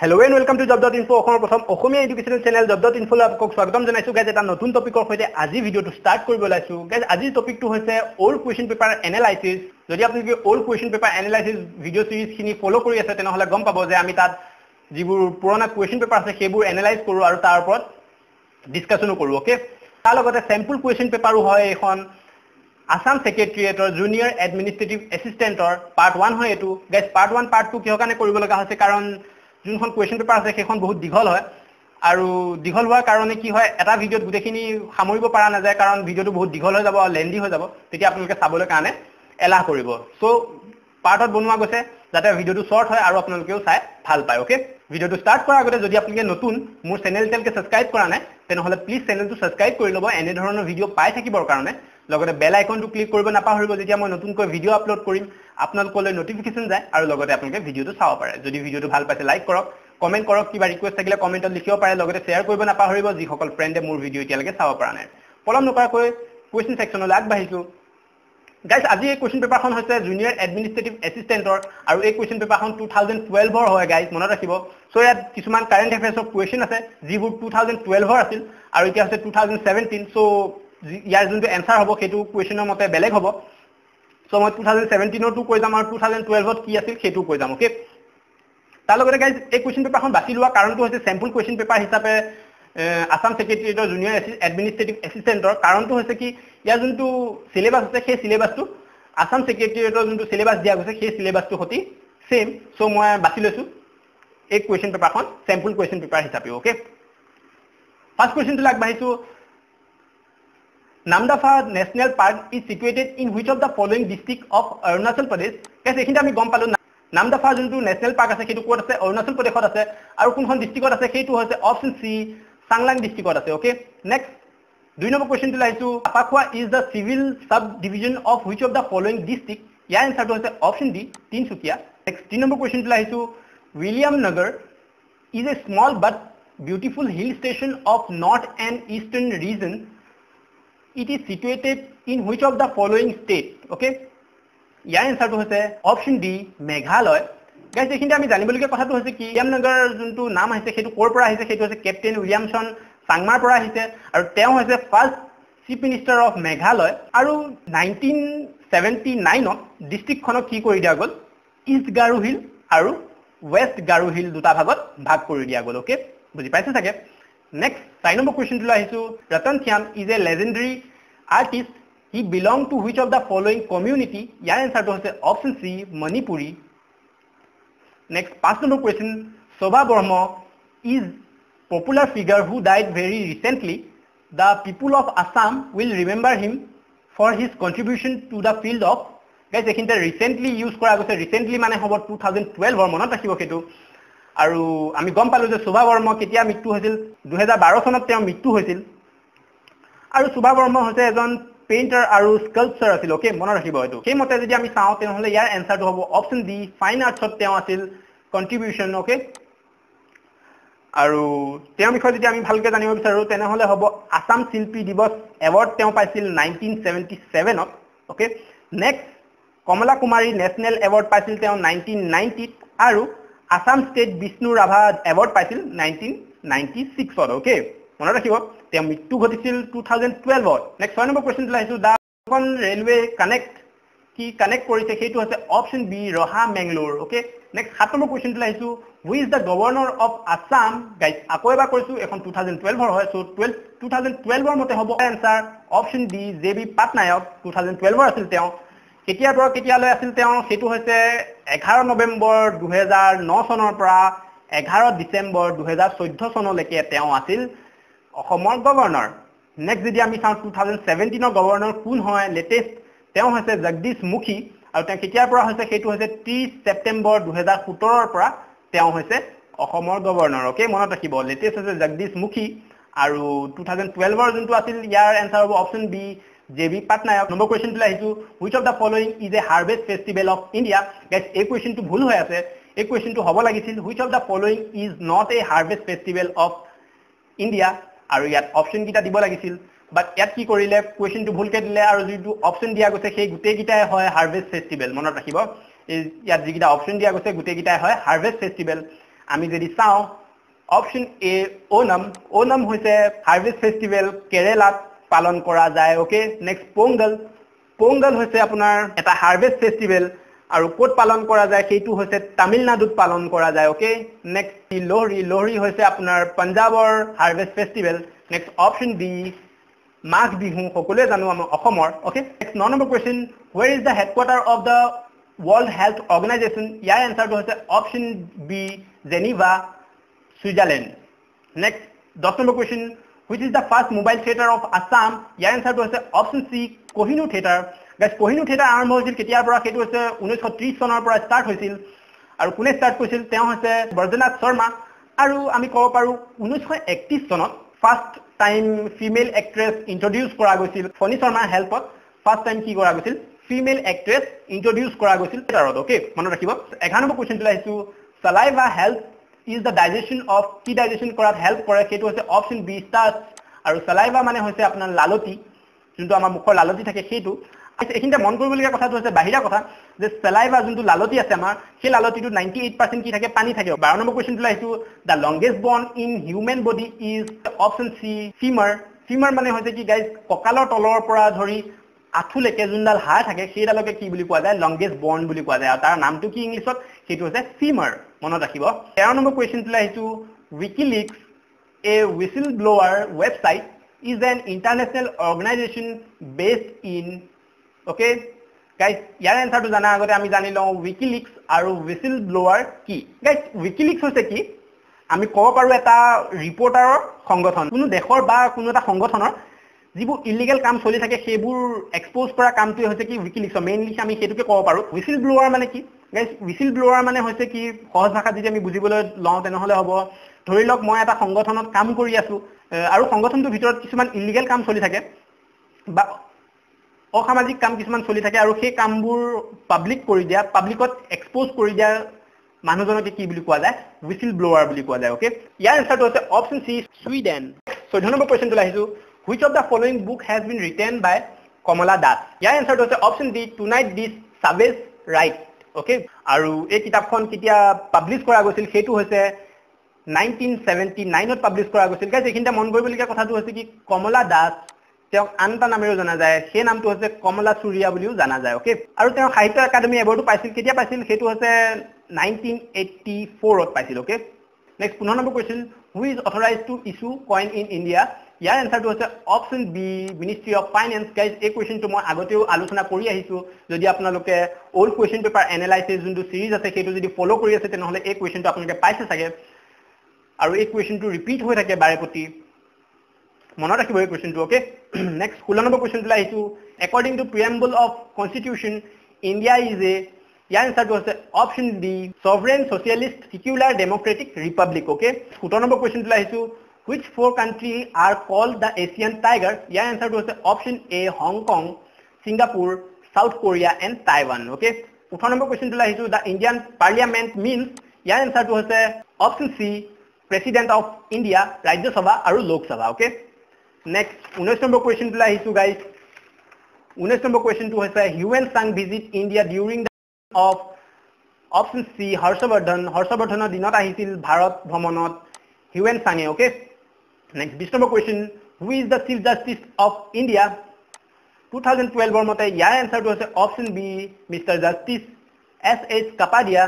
Hello and welcome to Job.info অসমৰ প্ৰথম অসমীয়া educational channel Job.info লৈ আপোনাক স্বাগতম জনাইছো গাইজ এটা নতুন টপিকৰ সৈতে আজি ভিডিওটো ষ্টাৰ্ট কৰিব লাইছো গাইজ আজিৰ টপিকটো হৈছে ওল্ড কোৱেশ্চন পেপাৰ এনালাইসিস যদি আপুনি old question paper analysis video series খিনি ফলো কৰি আছে তেনেহলে গম পাব যে আমি তাত যিবোৰ পুৰণা কোৱেশ্চন পেপাৰ আছে সেইবোৰ এনালাইজ কৰো আৰু তাৰ ওপৰত ডিসকাশনো কৰো ওকে তাৰ লগতে স্যাম্পল কোৱেশ্চন পেপাৰো হয় এখন আসাম সেক্ৰেটাৰিয়েটৰ জুনিয়ৰ এডমিনিষ্ট্ৰেটিভ এসিস্টেন্টৰ পাৰ্ট 1 হয় এটো গাইজ পাৰ্ট 1 পাৰ্ট 2 কিহৰ কাৰণে কৰিব লগা হৈছে কাৰণ যোনখন কোৱেশ্চন পেপাৰ আছে সেইখন বহুত দীঘল হয় আৰু দীঘল হোৱাৰ কাৰণে কি হয় এটা ভিডিওত গুটেখিনি সামৰিব পৰা নাযায় কাৰণ ভিডিওটো বহুত দীঘল হৈ যাব আৰু লেন্দি হৈ যাব তেতিয়া আপোনালোকে চাবলৈ কাৰণে এলাহ কৰিব সো পাৰ্টত বনোৱা গৈছে যাতে ভিডিওটো শৰ্ট হয় আৰু আপোনালোকেও চাই ভাল পায় ওকে ভিডিওটো ষ্টাৰ্ট কৰাৰ আগতে যদি আপোনালোকে নতুন মোৰ চেনেলটো সাবস্ক্ৰাইব কৰা নাই তেনেহলে প্লিজ চেনেলটো সাবস্ক্ৰাইব কৰি ল'ব এনে ধৰণৰ ভিডিও পাই থাকিবৰ কাৰণে লগতে বেল আইকনটো ক্লিক কৰিব নাপাহৰিব যেতিয়া মই নতুনকৈ ভিডিও আপলোড কৰিম আপোনালোকলৈ নটিফিকেশন যায় আৰু লগতে আপোনালোকে ভিডিওটো চাব পাৰে যদি ভিডিওটো ভাল পাইছে লাইক কৰক কমেন্ট কৰক কিবা ৰিকুৱেষ্ট থাকিলে কমেন্টত লিখিব পাৰে লগতে শেয়াৰ কৰিব নাপাহৰিব যিসকল ফ্ৰেণ্ডে মোৰ ভিডিও এতিয়ালৈকে চাব পৰা নাই পলম নকৰাকৈ কোৱেশ্চন সেকশনলৈ আগবাঢ়িছো গাইজ আজি এই কোৱেশ্চন পেপাৰখন হৈছে জুনিয়ৰ এডমিনিষ্ট্ৰেটিভ এসিস্টেন্টৰ আৰু এই কোৱেশ্চন পেপাৰখন 2012 ৰ হয় গাইজ মনত ৰাখিব সো ইয়াত কিছুমান কাৰেন্ট এফেয়াৰ্ছৰ কোৱেশ্চন আছে যিবোৰ 2012 ৰ আছিল আৰু এতিয়া হৈছে 2017 সো ইয়াৰ যোনটো এনসাৰ হ'ব সেইটো কোৱেশ্চনৰ মতে বেলেগ হ'ব সো মই 2017 ৰ টু কৈ যাম আৰু 2012 ত কি আছিল সেইটো কৈ যাম ওকে তাৰ লগতে গাইজ এই কোৱেশ্চন পেপাৰখন বাছি লোৱা কাৰণটো হৈছে স্যাম্পল কোৱেশ্চন পেপাৰ হিচাপে আসাম সেক্ৰেটাৰিয়েটৰ জুনিয়ৰ এডমিনিষ্ট্ৰেটিভ এসিস্টেন্টৰ কাৰণটো হৈছে কি ইয়াৰ যোনটো সিলেবাস আছে সেই সিলেবাসটো আসাম সেক্ৰেটাৰিয়েটৰ যোনটো সিলেবাস দিয়া গৈছে সেই সিলেবাসটো হতি সেম সো মই বাছি লৈছো এই কোৱেশ্চন পেপাৰখন স্যাম্পল কোৱেশ্চন পেপাৰ হিচাপে ওকে ফাৰ্স্ট কোৱেশ্চনটো আগবাঢ়িছো Namdapha National Park is situated in which of the following district of Arunachal Pradesh? Guys, এখিনতে আমি গম পালো Namdapha যোনটো ন্যাশনাল পাৰ্ক আছে সেইটো ক'ত আছে অৰুণাচল প্ৰদেশত আছে আৰু কোনখন ডিস্ট্ৰিক্টত আছে সেইটো হৈছে অপচন সি চাংলাং ডিস্ট্ৰিক্টত আছে ওকে নেক্সট দুই নম্বৰ কোৱেশ্চনটো লাইছো আপাখোৱা is the civil subdivision of which of the following district? ইয়াৰ আনসাৰটো হৈছে option D Tinsukia next 3 number কোৱেশ্চনটো লাইছো William Nagar is a small but beautiful hill station of north and eastern region. It is situated in which of the following state? Okay, ইয়াৰ আনসাৰটো হৈছে option D Meghalaya guys এখিনতে আমি জানিবলগীয়া কথাটো হৈছে কি উইলিয়ামনগৰ যোনটো নাম আহিছে সেইটো ক'ৰ পৰা আহিছে সেইটো হৈছে কেপ্টেইন উইলিয়ামছন চাংমাৰ পৰা আহিছে আৰু তেওঁ হৈছে first chief minister of Meghalaya আৰু 1979 ত ডিস্ট্ৰিক্টখনক কি কৰি দিয়া গ'ল ইষ্ট গাৰো হিল আৰু ৱেষ্ট গাৰো হিল দুটা ভাগত ভাগ কৰি দিয়া গ'ল ওকে বুজি পাইছে চাগে Next, 4 number question to Lahisu. Ratan Thiam is a legendary artist. He belonged to which of the following community? Your answer to option C, Manipuri. Next, 5 number question. Sobha Burma is popular figure who died very recently. The people of Assam will remember him for his contribution to the field of. Guys, ekhinte recently use kora goise recently mane hobo 2012 or monot rakhibo ketu. আৰু আমি গম পালো যে সুভা বৰ্মা কেতিয়া মৃত্যু হৈছিল 2012 চনত তেওঁ মৃত্যু হৈছিল আৰু সুভা বৰ্মা হৈছে এজন পেইন্টাৰ আৰু স্কাল্পচাৰ আছিল ওকে মনত ৰাখিব এটো সেই মতে যদি আমি চাও তেনেহলে ইয়াৰ আনসাৰটো হ'ব অপচন ডি ফাইন আৰ্টছত তেওঁ আছিল কন্ট্ৰিবিউশন ওকে আৰু তেওঁ বিষয়ে যদি আমি ভালকে জানিব বিচাৰো তেনেহলে হ'ব আসাম শিল্পী দিৱস এৱাৰ্ড তেওঁ পাইছিল 1977 ত ওকে নেক্সট কমলা কুমাৰী নেশনেল এৱাৰ্ড পাইছিল তেওঁ 1990 ত আৰু Assam State Vishnu Rabha Award পাইছিল 1996 ত ওকে মনত ৰাখিব তেওঁ মৃত্যু ঘটিছিল 2012 ত নেক্সট 6 নম্বৰ কোৱেশ্চন লাইছো দা কোন ৰেলৱে কানেক্ট কি কানেক্ট কৰিছে সেইটো হৈছে option B Roha Mangalore okay next 7 number question লাইছো who is the governor of Assam guys আকৌ এবাৰ কৈছো এখন 2012 ৰ হয় সো 2012 ৰ মতে হ'ব answer option D Jebi Patnaik 2012 ৰ আছিল তেওঁ কেতিয়াৰ পৰা কেতিয়ালৈ আছিল তেওঁ সেইটো হৈছে 11 নৱেম্বৰ 2009 চনৰ পৰা 11 ডিসেম্বৰ 2014 চনলৈকে তেওঁ আছিল অসমৰ গভৰ্ণৰ নেক্সট যদি আমি চাওঁ 2017 ৰ গভৰ্ণৰ কোন হয় লেটেষ্ট তেওঁ হৈছে জগদীশ মুখী আৰু তেওঁ কেতিয়াৰ পৰা হৈছে সেইটো হৈছে 30 ছেপ্টেম্বৰ 2017 ৰ পৰা তেওঁ হৈছে অসমৰ গভৰ্ণৰ ওকে মনত ৰাখিব লেটেষ্ট হৈছে জগদীশ মুখী আৰু 2012 ৰ যোনটো আছিল ইয়াৰ আনসাৰ হ'ব option B JB Patnaik number question to lahisu which of the following is a harvest festival of India guys a question to bhul hoy ase a question to hobo lagisil which of the following is not a harvest festival of India aru yat option kita dibo lagisil but yat ki korile question to bhul ke dile aru jitu option dia goise sei gute gita hoy harvest festival monot rakhibo yat jigita option dia goise gute gita hoy harvest festival আমি যদি চাও option A Onam Onam হৈছে harvest festival কেৰেলাত পালন কৰা যায় okay next Pongal Pongal হৈছে আপোনাৰ এটা হাৰ্ভেষ্ট ফেষ্টিভেল আৰু কোট পালন কৰা যায় সেইটো হৈছে তামিলনাডুত পালন কৰা যায় ওকে নেক্সট লোহৰি লোহৰি হৈছে আপোনাৰ পাঞ্জাবৰ harvest festival next option B Magh Bihu সকলোৱে জানো আমাৰ অসমৰ okay next 9 number question where is the headquarter of the world health organization ইয়াৰ এনসাৰটো হৈছে option B Geneva Switzerland. Next, 10 number question. Which is the first mobile theater of Assam? Your answer to option C, Kohinoor Theater. Guys, Kohinoor Theater আৰম্ভ হৈছিল কেতিয়াৰ পৰা সেইটো হৈছে 1930 চনৰ পৰা ষ্টাৰ্ট হৈছিল আৰু কোনে ষ্টাৰ্ট কৰিছিল তেওঁ হৈছে বৰ্জনাথ শৰ্মা আৰু আমি ক'ব পাৰো 1931 চনত first time female actress introduce কৰা গৈছিল ফণী শৰ্মাৰ হেল্পত ফাৰ্ষ্ট টাইম কি কৰা গৈছিল ফিমেল এক্ট্ৰেছ ইন্ট্ৰোডিউস কৰা গৈছিল থিয়েটাৰত ওকে মনত ৰাখিব 11 নম্বৰ কোৱেশ্চন লাইছো saliva help is the digestion of কি digestion কৰাত হেল্প কৰে সেইটো হৈছে অপশন বি স্টাৰ্চ আৰু saliva মানে হৈছে আপোনাৰ লালতি যোনটো আমাৰ মুখৰ লালতি থাকে সেইটো এইখিনিতে মন কৰিবলগীয়া কথাটো হৈছে বাহিৰা কথা যে saliva যোনটো লালতি আছে আমাৰ সেই লালতিটো 98% কি থাকে পানী থাকে 12 নম্বৰ কোৱেশ্চনটো লাইছো the longest bone in human body is option C femur femur মানে হৈছে কি গাইস কঁকালৰ তলৰ পৰা ধৰি আঠুলৈকে যোনডাল হাড় থাকে সেইডালকে কি বুলি কোৱা যায় longest bone বুলি কোৱা যায় আৰু তাৰ নামটো কি ইংলিছত সেইটো হৈছে femur মনত ৰাখিব 13 নম্বৰ কোৱেশ্চনটো লাইছো WikiLeaks a whistleblower website is an international organization based in okay guys ইয়াৰ এনসাৰটো জানা আগতে আমি জানি লওঁ WikiLeaks আৰু whistleblower কি guys WikiLeaks হৈছে কি আমি ক'ব পাৰো এটা ৰিপৰ্টাৰৰ সংগঠন কোনো দেশৰ বা কোনো এটা সংগঠনৰ যিবোৰ ইলিগেল কাম চলি থাকে সেইবোৰ এক্সপোজ কৰা কামটোই হৈছে কি WikiLeaks মেইনলি আমি সেইটোকে ক'ব পাৰো whistleblower মানে কি গাইস whistleblower মানে হৈছে কি সহজ ভাষাত যদি আমি বুজিবলৈ লওঁ তেনেহলে হ'ব ধৰি লওক মই এটা সংগঠনত কাম কৰি আছো আৰু সংগঠনটোৰ ভিতৰত কিছুমান ইলিগেল কাম চলি থাকে বা অসামাজিক কাম কিছুমান চলি থাকে আৰু সেই কামবোৰ পাব্লিক কৰি দিয়া পাব্লিকত এক্সপোজ কৰি দিয়া মানুহজনকে কি বুলি কোৱা যায় whistleblower বুলি কোৱা যায় ওকে ইয়াৰ এনসাৰটো হৈছে অপশন সি সুইডেন 14 নম্বৰ কোৱেশ্চনটো লাহিছো which of the following book has been written by Kamala Das ইয়াৰ এনসাৰটো হৈছে অপশন ডি টুনাইট দিস সাবেজ ৰাইট ওকে আৰু এই কিতাপখন কেতিয়া পাবলিশ কৰা গৈছিল সেইটো হৈছে 1979 ত পাবলিশ কৰা গৈছিল গাইস এইখিনিতে মন কৰিবলগীয়া কথাটো হৈছে কি কমলা দাস তেওঁ আনটা নামেৰে জনা যায় সেই নামটো হৈছে কমলা চুৰিয়া বুলিও জানা যায় ওকে আৰু তেওঁ সাহিত্য একাডেমি এৱাৰ্ডটো পাইছিল কেতিয়া পাইছিল সেইটো হৈছে 1984 ত পাইছিল okay next 15 number question who is authorized to issue coin in India ইয়াৰ এনসাৰটো হৈছে option B ministry of finance guys এই কোৱেশ্চনটো মই আগতেও আলোচনা কৰি আহিছো যদি আপোনালোকে ওল্ড কোৱেশ্চন পেপাৰ এনালাইসিস যোনটো সিৰিজ আছে সেইটো যদি ফলো কৰি আছে তেনেহলে এই কোৱেশ্চনটো আপোনালোকে পাইছে চাগে আৰু এই কোৱেশ্চনটো ৰিপিট হৈ থাকে বাৰে প্ৰতি মনত ৰাখিব এই কোৱেশ্চনটো ওকে নেক্সট 16 নম্বৰ কোৱেশ্চনটো লাইছো according to preamble of constitution India is a ইয়াৰ এনসাৰটো হৈছে option D sovereign socialist secular democratic republic okay 17 number কোৱেশ্চনটো লাইছো which four countries are called the Asian tigers ইয়াৰ এনসাৰটো হৈছে option A Hong Kong Singapore South Korea and Taiwan okay 18 number কোৱেশ্চনটো লাইছো the Indian parliament means ইয়াৰ এনসাৰটো হৈছে option C president of India Rajya Sabha আৰু Lok Sabha okay next 19 number কোৱেশ্চনটো লাইছো guys 19 নম্বৰ কোৱেশ্চনটো হৈছে Yuan Sang visit India during the of option C হৰ্ষবৰ্ধনৰ দিনত আহিছিল ভাৰত ভ্ৰমণত Yuan Sang okay next 20 number question who is the chief justice of India 2012 ৰ মতে ইয়াৰ এনসাৰটো হৈছে option B mister justice S Kapadia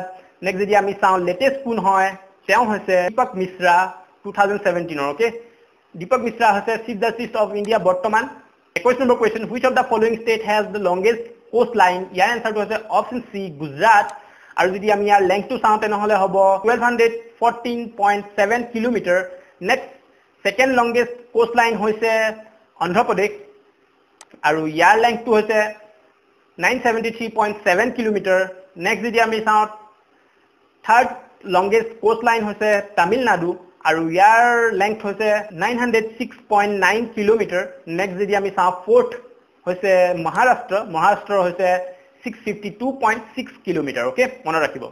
next যদি আমি চাওঁ লেটেষ্ট কোন হয় তেওঁ হৈছে দীপক মিশ্ৰা 2017 ৰ ওকে দীপক মিশ্ৰা হৈছে চিফ জাস্টিস অফ ইন্ডিয়া বৰ্তমান 21 number question which of the following state has the longest coastline ইয়াৰ এনসাৰটো হৈছে অপশন সি গুজৰাট আৰু যদি আমি ইয়াৰ লেংথটো চাওঁ তেনেহলে হ'ব 1214.7 কিলোমিটাৰ নেক্সট সেকেন্ড লংগেষ্ট কোষ্টলাইন হৈছে অন্ধ্ৰ প্ৰদেশ আৰু ইয়াৰ লেংথটো হৈছে 973.7 কিলোমিটাৰ নেক্সট যদি আমি চাওঁ থাৰ্ড লংগেষ্ট কোষ্টলাইন হৈছে তামিলনাডু আৰু ইয়াৰ লেংথ হৈছে 906.9 কিলোমিটাৰ নেক্সট যদি আমি চাওঁ ফোৰ্থ হৈছে মহাৰাষ্ট্ৰ হৈছে 652.6 কিলোমিটাৰ ওকে মনত ৰাখিব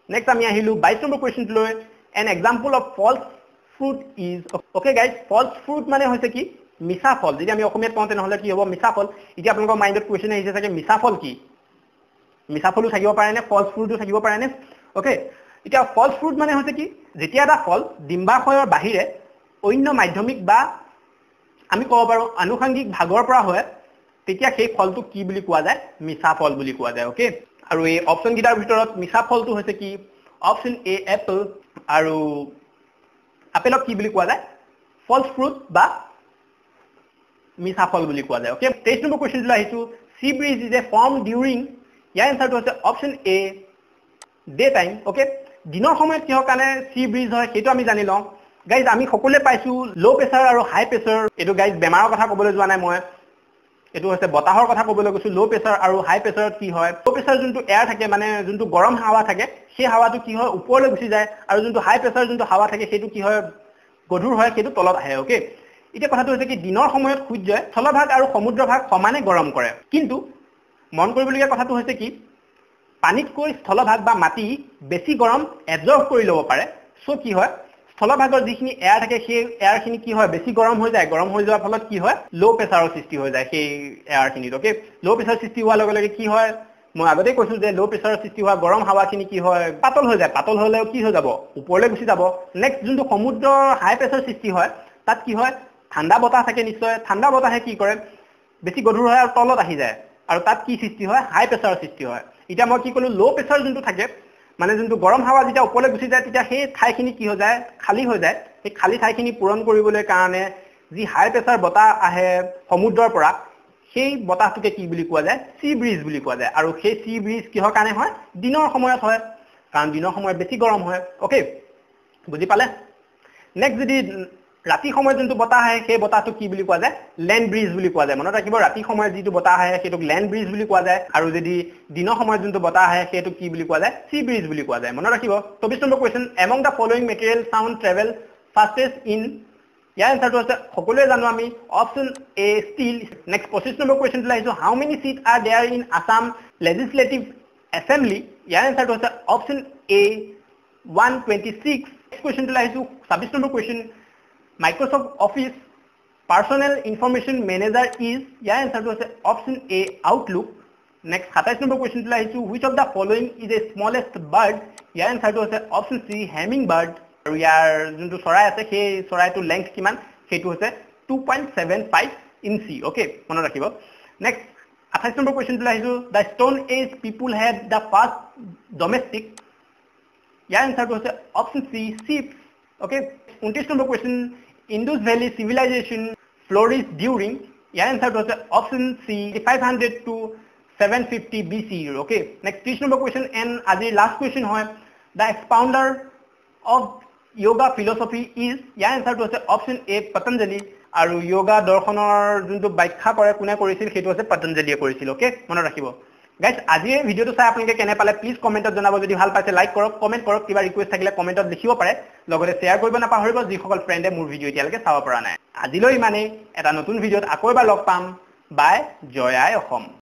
নেক্সট আমি আহিলো 22 নম্বৰ কোৱেশ্চনটো লৈ an example of false fruit is okay guys false fruit মানে হৈছে কি মিছা ফল যদি আমি অসমীয়াত কওঁতে নহলে কি হ'ব মিছা ফল এতিয়া আপোনালোকৰ মাইন্ডত কোৱেশ্চন আহিছে চাগে মিছা ফল কি মিছা ফলও থাকিব পাৰে নে false fruitও থাকিব পাৰে নে ওকে এতিয়া ফলছ ফ্ৰুট মানে হৈছে কি যেতিয়া এটা ফল ডিম্বাশয়ৰ বাহিৰে অন্য মাধ্যমিক বা আমি ক'ব পাৰো আনুষংগিক ভাগৰ পৰা হয় তেতিয়া সেই ফলটো কি বুলি কোৱা যায় মিছা ফল বুলি কোৱা যায় ওকে আৰু এই অপচন গিটাৰ ভিতৰত মিছা ফলটো হৈছে কি অপচন এ এপল আৰু আপেলক কি বুলি কোৱা যায় ফলছ ফ্ৰুট বা মিছা ফল বুলি কোৱা যায় ওকে 23 নম্বৰ কোৱেশ্চনটো আহিছো sea breeze is a form during ইয়াৰ এনসাৰটো হৈছে option A day time okay দিনৰ সময়ত কিহৰ কাৰণে সি ব্ৰিজ হয় সেইটো আমি জানি লওঁ গাইজ আমি সকলোৱে পাইছো লো প্ৰেছাৰ আৰু হাই প্ৰেছাৰ এইটো গাইজ বেমাৰৰ কথা ক'বলৈ যোৱা নাই মই এটো হৈছে বতাহৰ কথা ক'বলৈ গৈছো লো প্ৰেছাৰ আৰু হাই প্ৰেছাৰত কি হয় লো প্ৰেছাৰ যোনটো এয়াৰ থাকে মানে যোনটো গৰম হাৱা থাকে সেই হাৱাটো কি হয় ওপৰলৈ গুচি যায় আৰু যোনটো হাই প্ৰেছাৰ যোনটো হাৱা থাকে সেইটো কি হয় গধুৰ হয় সেইটো তলত আহে ওকে এতিয়া কথাটো হৈছে কি দিনৰ সময়ত সূৰ্যই স্থলভাগ আৰু সমুদ্ৰভাগ সমানে গৰম কৰে কিন্তু মন কৰিবলগীয়া কথাটো হৈছে কি পানীতকৈ স্থলভাগ বা মাটি বেছি গৰম এবজৰ্ব কৰি ল'ব পাৰে সো কি হয় স্থলভাগৰ যিখিনি এয়াৰ থাকে সেই এয়াৰখিনি কি হয় বেছি গৰম হৈ যায় গৰম হৈ যোৱাৰ ফলত কি হয় লো প্ৰেছাৰৰ সৃষ্টি হৈ যায় সেই এয়াৰখিনিত ওকে লো প্ৰেছাৰ সৃষ্টি হোৱাৰ লগে লগে কি হয় মই আগতে কৈছো যে লো প্ৰেছাৰৰ সৃষ্টি হোৱা গৰম হাৱাখিনি কি হয় পাতল হৈ যায় পাতল হ'লেও কি হৈ যাব ওপৰলৈ গুচি যাব নেক্সট যোনটো সমুদ্ৰৰ হাই প্ৰেছাৰ সৃষ্টি হয় তাত কি হয় ঠাণ্ডা বতাহ থাকে নিশ্চয় ঠাণ্ডা বতাহে কি কৰে বেছি গধুৰ হয় আৰু তলত আহি যায় আৰু তাত কি সৃষ্টি হয় হাই প্ৰেছাৰৰ সৃষ্টি হয় এতিয়া মই কি ক'লো লো প্ৰেছাৰ যোনটো থাকে মানে যোনটো গৰম হাৱা যেতিয়া ওপৰলৈ গুচি যায় তেতিয়া সেই ঠাইখিনি কি হৈ যায় খালী হৈ যায় সেই খালী ঠাইখিনি পূৰণ কৰিবলৈ কাৰণে যি হাই প্ৰেছাৰ বতাহ আহে সমুদ্ৰৰ পৰা সেই বতাহটোকে কি বুলি কোৱা যায় সি ব্ৰিজ বুলি কোৱা যায় আৰু সেই সি ব্ৰিজ কিহৰ কাৰণে হয় দিনৰ সময়ত হয় কাৰণ দিনৰ সময়ত বেছি গৰম হয় ওকে বুজি পালে নেক্সট যদি ৰাতি সময়ত যোনটো বতাহ আহে সেই বতাহটো কি বুলি কোৱা যায় লেণ্ড ব্ৰিজ বুলি কোৱা যায় মনত ৰাখিব ৰাতি সময়ত যিটো বতাহ আহে সেইটোক লেণ্ড ব্ৰিজ বুলি কোৱা যায় আৰু যদি দিনৰ সময়ত যোনটো বতাহ আহে সেইটোক কি বুলি কোৱা যায় সি ব্ৰিজ বুলি কোৱা যায় মনত ৰাখিব 24 number question among the following material sound travel fastest in ইয়াৰ এনসাৰটো আছে সকলোৱে জানো আমি option A steel next 25 number কোৱেশ্চনটো আহিছো how many seat are there in Assam Legislative Assembly ইয়াৰ এনসাৰটো আছে অপচন এ 126 নেক্সট কোৱেশ্চনটো আহিছো 26 number question Microsoft Office Personal Information Manager is ইয়াৰ এনসাৰটো আছে option A Outlook next 27 number কোৱেশ্চনটো আহিছো which of the following is a smallest bird ইয়াৰ এনসাৰটো আছে অপচন সি হেমিং বাৰ্ড আৰু ইয়াৰ যোনটো চৰাই আছে সেই চৰাইটোৰ লেংথ কিমান সেইটো হৈছে 2.75 ইঞ্চি ওকে মনত ৰাখিব নেক্সট 28 নম্বৰ কোৱেশ্চনটো আহিছো the stone age people had the first domestic ইয়াৰ এনসাৰটো হৈছে option C sheep okay 29 number question Indus Valley civilization flourished during ইয়াৰ এনসাৰটো হৈছে option C 500 to 750 BC okay next 30 number question and আজি লাষ্ট কোৱেশ্চন হয় the expounder of yoga philosophy is ইয়াৰ এনসাৰটো হৈছে অপচন এ পতঞ্জলি আৰু yoga দৰ্শনৰ যোনটো ব্যাখ্যা কৰে কোনে কৰিছিল সেইটো হৈছে পতঞ্জলিয়ে কৰিছিল ওকে মনত ৰাখিব গাইস আজি এই ভিডিওটো চাই আপোনালোকে কেনে পালে প্লিজ কমেন্টত জনাব যদি ভাল পাইছে লাইক কৰক কমেন্ট কৰক কিবা ৰিকুৱেষ্ট থাকিলে কমেন্টত লিখিব পাৰে লগতে শেয়াৰ কৰিব নাপাহৰিব যিসকল ফ্ৰেণ্ডে মোৰ ভিডিও এতিয়ালৈকে চাব পৰা নাই আজিলৈ ইমানেই এটা নতুন ভিডিওত আকৌ এবাৰ লগ পাম বাই জয় আই অসম